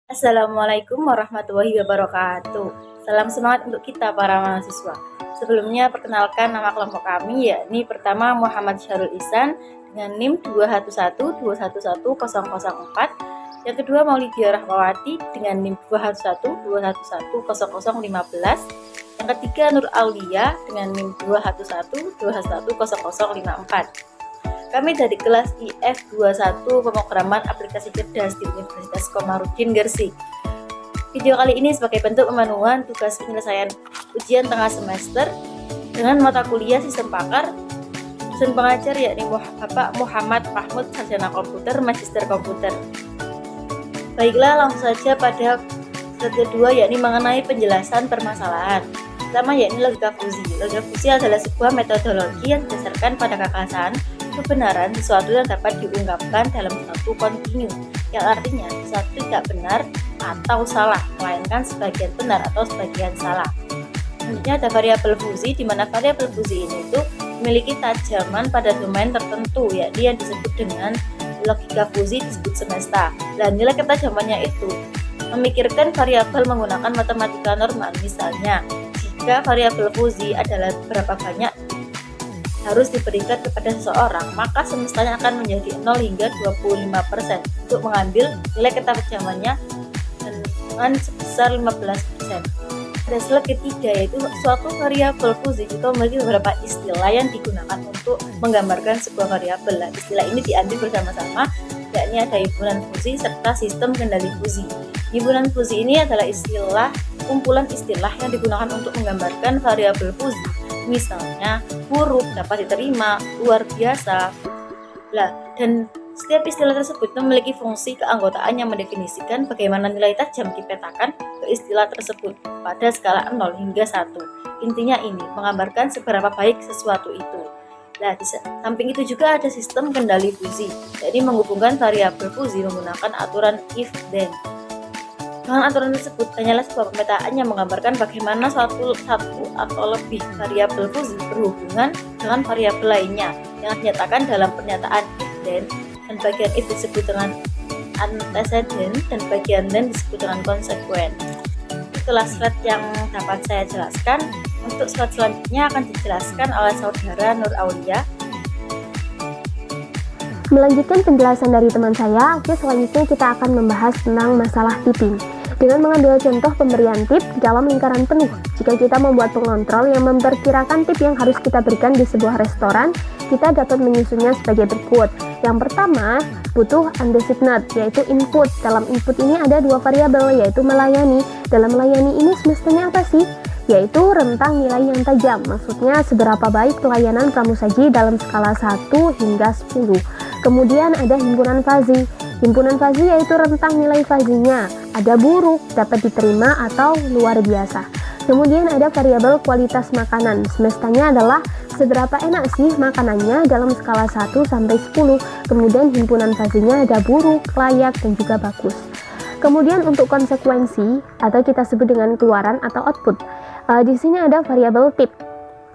Assalamualaikum warahmatullahi wabarakatuh. Salam semangat untuk kita para mahasiswa. Sebelumnya perkenalkan nama kelompok kami, yakni pertama Muhammad Syarul Ihsan dengan NIM 211211004, yang kedua Maulidia Rahmawati dengan NIM 211211015, yang ketiga Nur Aulia dengan NIM 211211054. Kami dari kelas IF21 Pemrograman Aplikasi Cerdas di Universitas Komarudin Gresik. Video kali ini sebagai bentuk pemenuhan tugas penyelesaian ujian tengah semester dengan mata kuliah Sistem Pakar. Dosen pengajar yakni Bapak Muhammad Mahmud, Sarjana Komputer, Magister Komputer. Baiklah, langsung saja pada slide kedua, yakni mengenai penjelasan permasalahan. Pertama yakni logika fusi. Logika fusi adalah sebuah metodologi yang didasarkan pada gagasan kebenaran sesuatu yang dapat diungkapkan dalam suatu kontinu, yang artinya sesuatu tidak benar atau salah, melainkan sebagian benar atau sebagian salah. Selanjutnya ada variabel fusi, di mana variabel fusi ini itu memiliki tajaman pada domain tertentu, yakni yang disebut dengan logika fusi disebut semesta. Dan nilai ketajamannya itu memikirkan variabel menggunakan matematika normal. Misalnya, jika variabel fusi adalah berapa banyak harus diberikan kepada seseorang, maka semestanya akan menjadi 0 hingga 25% untuk mengambil nilai ketajamannya dengan sebesar 15%. Pada slide ketiga, yaitu suatu variabel fusi juga memiliki beberapa istilah yang digunakan untuk menggambarkan sebuah variabel. Istilah ini diambil bersama-sama, yakni ada himpunan fusi serta sistem kendali fusi. Himpunan fusi ini adalah kumpulan istilah yang digunakan untuk menggambarkan variabel fusi. Misalnya, buruk, dapat diterima, luar biasa. Dan setiap istilah tersebut memiliki fungsi keanggotaan yang mendefinisikan bagaimana nilai tajam dipetakan ke istilah tersebut pada skala 0 hingga 1. Intinya ini menggambarkan seberapa baik sesuatu itu. Di samping itu juga ada sistem kendali fusi, jadi menghubungkan variabel fusi menggunakan aturan if then. Dengan aturan tersebut hanyalah sebuah pemetaan yang menggambarkan bagaimana satu atau lebih variabel fusi berhubungan dengan variabel lainnya yang dinyatakan dalam pernyataan if then, dan bagian if disebut dengan antecedent dan bagian then disebut dengan konsekuen. Itulah slide yang dapat saya jelaskan. Untuk slide selanjutnya akan dijelaskan oleh saudara Nur Aulia. Melanjutkan penjelasan dari teman saya, selanjutnya kita akan membahas tentang masalah tipping. Dengan mengambil contoh pemberian tip dalam lingkaran penuh, jika kita membuat pengontrol yang memperkirakan tip yang harus kita berikan di sebuah restoran, kita dapat menyusunnya sebagai berikut. Yang pertama, butuh undesigned, yaitu input. Dalam input ini ada dua variabel, yaitu melayani. Dalam melayani ini semestinya apa sih? Yaitu rentang nilai yang tajam, maksudnya seberapa baik pelayanan pramusaji dalam skala 1 hingga 10. Kemudian ada himpunan fazi. Himpunan fazi yaitu rentang nilai fazinya, ada buruk, dapat diterima, atau luar biasa. Kemudian ada variabel kualitas makanan, semestanya adalah seberapa enak sih makanannya dalam skala 1 sampai 10. Kemudian himpunan fazinya ada buruk, layak, dan juga bagus. Kemudian untuk konsekuensi, atau kita sebut dengan keluaran atau output, di sini ada variabel tip,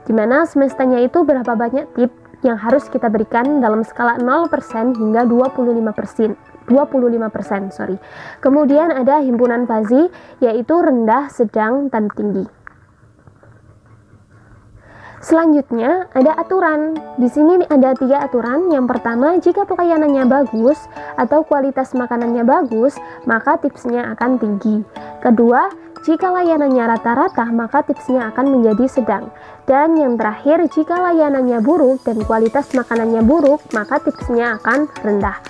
di mana semestanya itu berapa banyak tip yang harus kita berikan dalam skala 0% hingga 25%. Kemudian ada himpunan fazi, yaitu rendah, sedang, dan tinggi. Selanjutnya ada aturan. Di sini ada 3 aturan. Yang pertama, jika pelayanannya bagus atau kualitas makanannya bagus, maka tipsnya akan tinggi. Kedua, jika layanannya rata-rata, maka tipsnya akan menjadi sedang. Dan yang terakhir, jika layanannya buruk dan kualitas makanannya buruk, maka tipsnya akan rendah.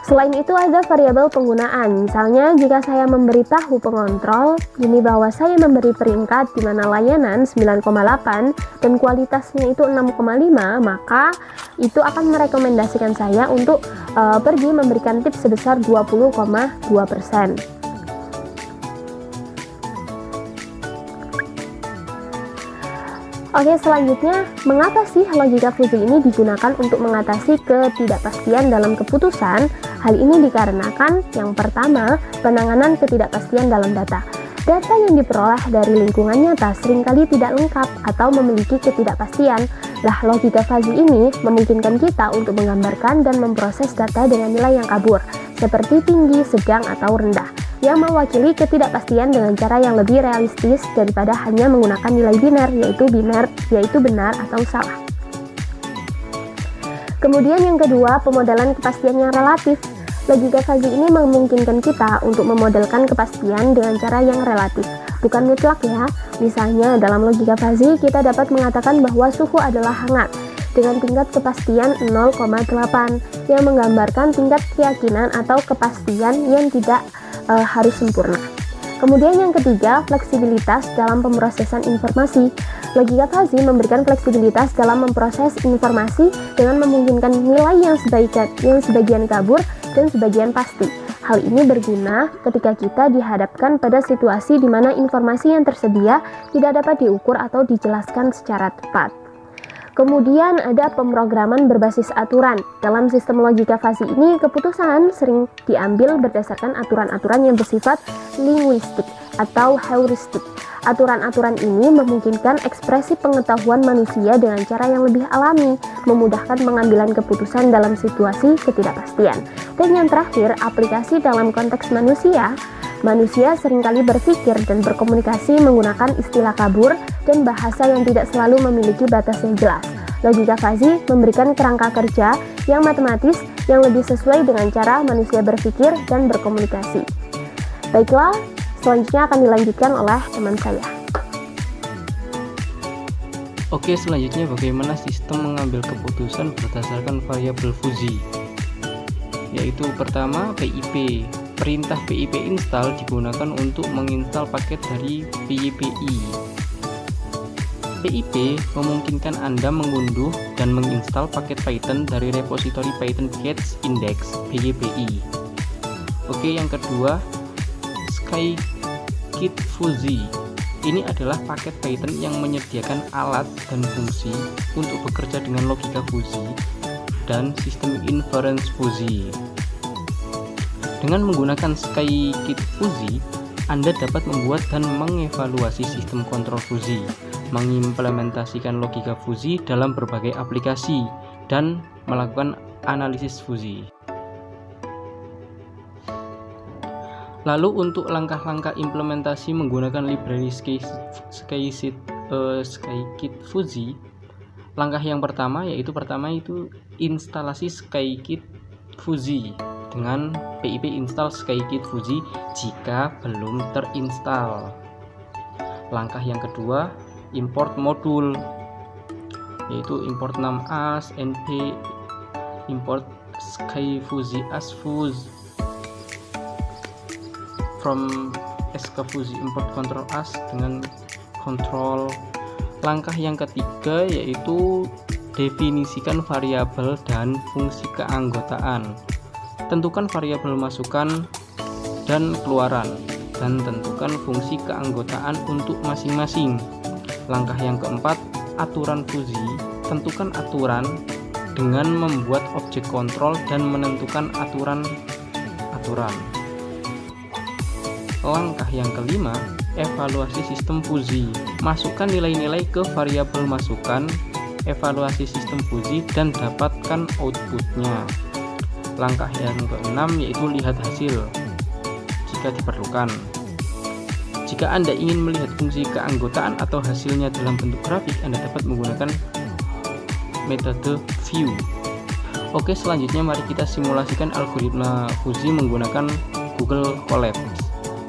Selain itu ada variabel penggunaan. Misalnya jika saya memberitahu pengontrol ini bahwa saya memberi peringkat di mana layanan 9,8 dan kualitasnya itu 6,5, maka itu akan merekomendasikan saya untuk pergi memberikan tips sebesar 20,2%. Oke, selanjutnya, mengapa sih logika fusi ini digunakan untuk mengatasi ketidakpastian dalam keputusan? Hal ini dikarenakan yang pertama, penanganan ketidakpastian dalam data. Data yang diperoleh dari lingkungan nyata seringkali tidak lengkap atau memiliki ketidakpastian. Logika fusi ini memungkinkan kita untuk menggambarkan dan memproses data dengan nilai yang kabur, seperti tinggi, sedang, atau rendah. yang mewakili ketidakpastian dengan cara yang lebih realistis daripada hanya menggunakan nilai biner, yaitu benar atau salah. Kemudian yang kedua, pemodelan kepastian yang relatif. Logika fuzzy ini memungkinkan kita untuk memodelkan kepastian dengan cara yang relatif, bukan mutlak ya. Misalnya dalam logika fuzzy kita dapat mengatakan bahwa suhu adalah hangat dengan tingkat kepastian 0,8 yang menggambarkan tingkat keyakinan atau kepastian yang tidak harus sempurna. Kemudian yang ketiga, fleksibilitas dalam pemrosesan informasi. Logika fuzzy memberikan fleksibilitas dalam memproses informasi dengan memungkinkan nilai yang sebagian kabur dan sebagian pasti. Hal ini berguna ketika kita dihadapkan pada situasi di mana informasi yang tersedia tidak dapat diukur atau dijelaskan secara tepat. Kemudian ada pemrograman berbasis aturan. Dalam sistem logika fuzzy ini, keputusan sering diambil berdasarkan aturan-aturan yang bersifat linguistik atau heuristik. Aturan-aturan ini memungkinkan ekspresi pengetahuan manusia dengan cara yang lebih alami, memudahkan pengambilan keputusan dalam situasi ketidakpastian. Dan yang terakhir, aplikasi dalam konteks manusia. Manusia seringkali berpikir dan berkomunikasi menggunakan istilah kabur dan bahasa yang tidak selalu memiliki batas yang jelas. Logika fuzzy memberikan kerangka kerja yang matematis yang lebih sesuai dengan cara manusia berpikir dan berkomunikasi. Baiklah, selanjutnya akan dilanjutkan oleh teman saya. Oke, selanjutnya bagaimana sistem mengambil keputusan berdasarkan variabel fuzzy. Yaitu pertama, PIP. Perintah PIP install digunakan untuk menginstal paket dari PYPI. PIP memungkinkan Anda mengunduh dan menginstal paket Python dari repositori Python Package Index PYPI. Oke, yang kedua, Scikit Fuzzy. Ini adalah paket Python yang menyediakan alat dan fungsi untuk bekerja dengan logika fuzzy dan sistem inference fuzzy. Dengan menggunakan Scikit Fuzzy, Anda dapat membuat dan mengevaluasi sistem kontrol fuzzy, mengimplementasikan logika fuzzy dalam berbagai aplikasi, dan melakukan analisis fuzzy. Lalu untuk langkah-langkah implementasi menggunakan library Scikit Fuzzy, langkah yang pertama itu instalasi Scikit Fuzzy dengan PIP install Scikit Fuzzy jika belum terinstall. Langkah yang kedua, import modul, yaitu import namas, np, import skifuzzy as fuzz from skfuzzy, import control as dengan control. Langkah yang ketiga yaitu definisikan variabel dan fungsi keanggotaan. Tentukan variabel masukan dan keluaran, dan tentukan fungsi keanggotaan untuk masing-masing. Langkah yang keempat, aturan fuzzy. Tentukan aturan dengan membuat objek kontrol dan menentukan aturan. Langkah yang kelima, evaluasi sistem fuzzy. Masukkan nilai-nilai ke variabel masukan, evaluasi sistem fuzzy, dan dapatkan outputnya. Langkah yang keenam yaitu lihat hasil jika diperlukan. Jika Anda ingin melihat fungsi keanggotaan atau hasilnya dalam bentuk grafik, Anda dapat menggunakan metode view. Oke, selanjutnya mari kita simulasikan algoritma fuzzy menggunakan Google Colab.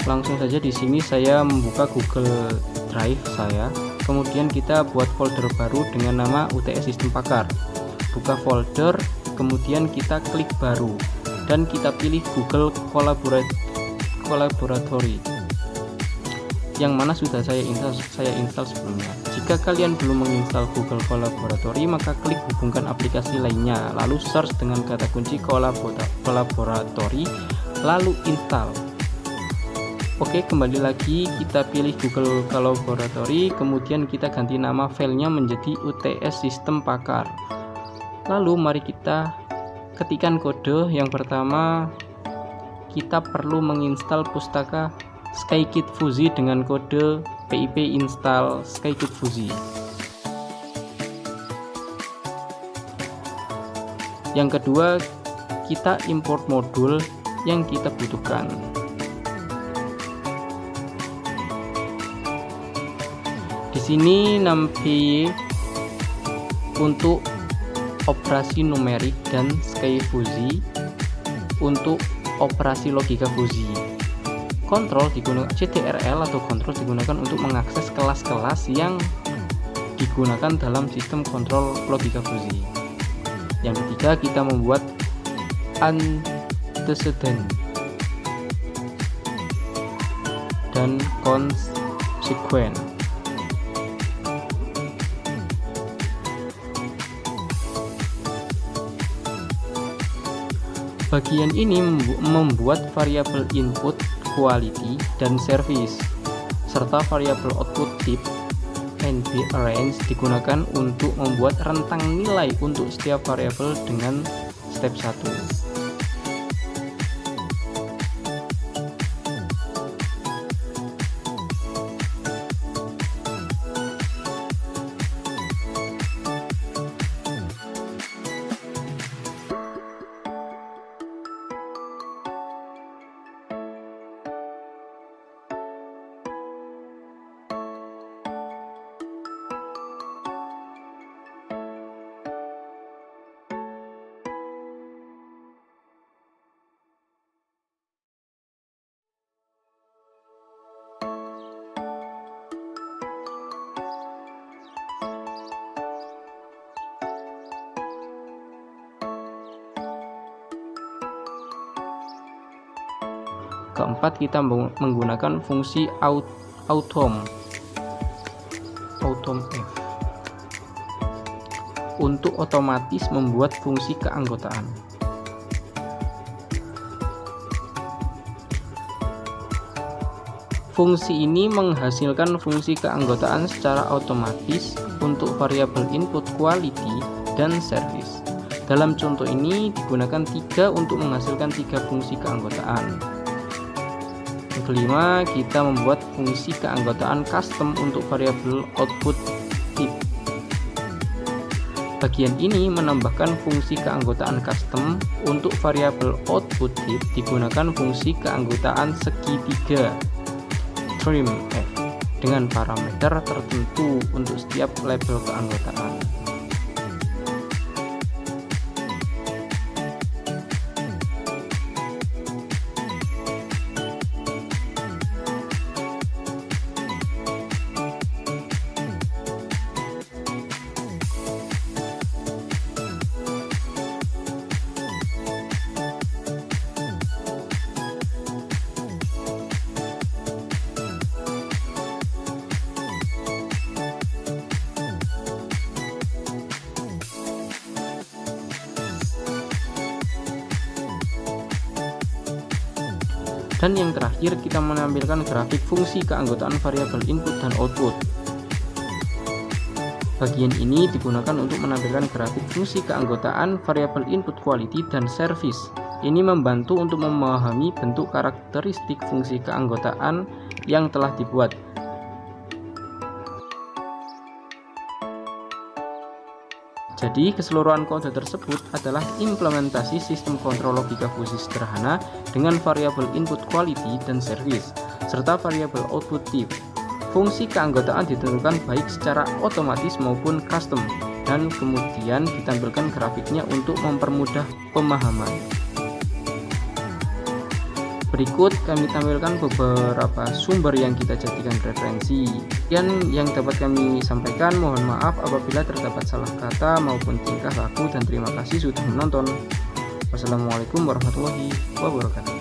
Langsung saja di sini saya membuka Google Drive saya. Kemudian kita buat folder baru dengan nama UTS Sistem Pakar. Buka folder, kemudian kita klik baru dan kita pilih Google Collaboratory yang mana sudah saya install sebelumnya. Jika kalian belum menginstal Google Collaboratory, maka klik hubungkan aplikasi lainnya, lalu search dengan kata kunci Collaboratory, lalu install. Oke, kembali lagi kita pilih Google Collaboratory, kemudian kita ganti nama filenya menjadi UTS Sistem Pakar. Lalu mari kita ketikkan kode. Yang pertama, kita perlu menginstal pustaka Scikit Fuzzy dengan kode pip install Scikit Fuzzy. Yang kedua, kita import modul yang kita butuhkan. sini 6PY untuk operasi numerik dan Sky Fuzzy untuk operasi logika fuzzy. Kontrol digunakan CTRL atau kontrol digunakan untuk mengakses kelas-kelas yang digunakan dalam sistem kontrol logika fuzzy. Yang ketiga, kita membuat antecedent dan consequent. Bagian ini membuat variabel input, quality, dan service, serta variabel output type and range digunakan untuk membuat rentang nilai untuk setiap variabel dengan step 1. Keempat, kita menggunakan fungsi autom F untuk otomatis membuat fungsi keanggotaan. Fungsi ini menghasilkan fungsi keanggotaan secara otomatis untuk variabel input, quality, dan service. Dalam contoh ini digunakan 3 untuk menghasilkan 3 fungsi keanggotaan. Yang kelima, kita membuat fungsi keanggotaan custom untuk variabel output type. Bagian ini menambahkan fungsi keanggotaan custom untuk variabel output type digunakan fungsi keanggotaan segitiga trim F dengan parameter tertentu untuk setiap label keanggotaan. Dan yang terakhir, kita menampilkan grafik fungsi keanggotaan variabel input dan output. Bagian ini digunakan untuk menampilkan grafik fungsi keanggotaan variabel input, quality, dan service. Ini membantu untuk memahami bentuk karakteristik fungsi keanggotaan yang telah dibuat. Jadi, keseluruhan kode tersebut adalah implementasi sistem kontrol logika fuzzy sederhana dengan variabel input, quality, dan service, serta variabel output type. Fungsi keanggotaan ditentukan baik secara otomatis maupun custom, dan kemudian ditampilkan grafiknya untuk mempermudah pemahaman. Berikut kami tampilkan beberapa sumber yang kita jadikan referensi. Yang dapat kami sampaikan, mohon maaf apabila terdapat salah kata maupun tingkah laku, dan terima kasih sudah menonton. Wassalamualaikum warahmatullahi wabarakatuh.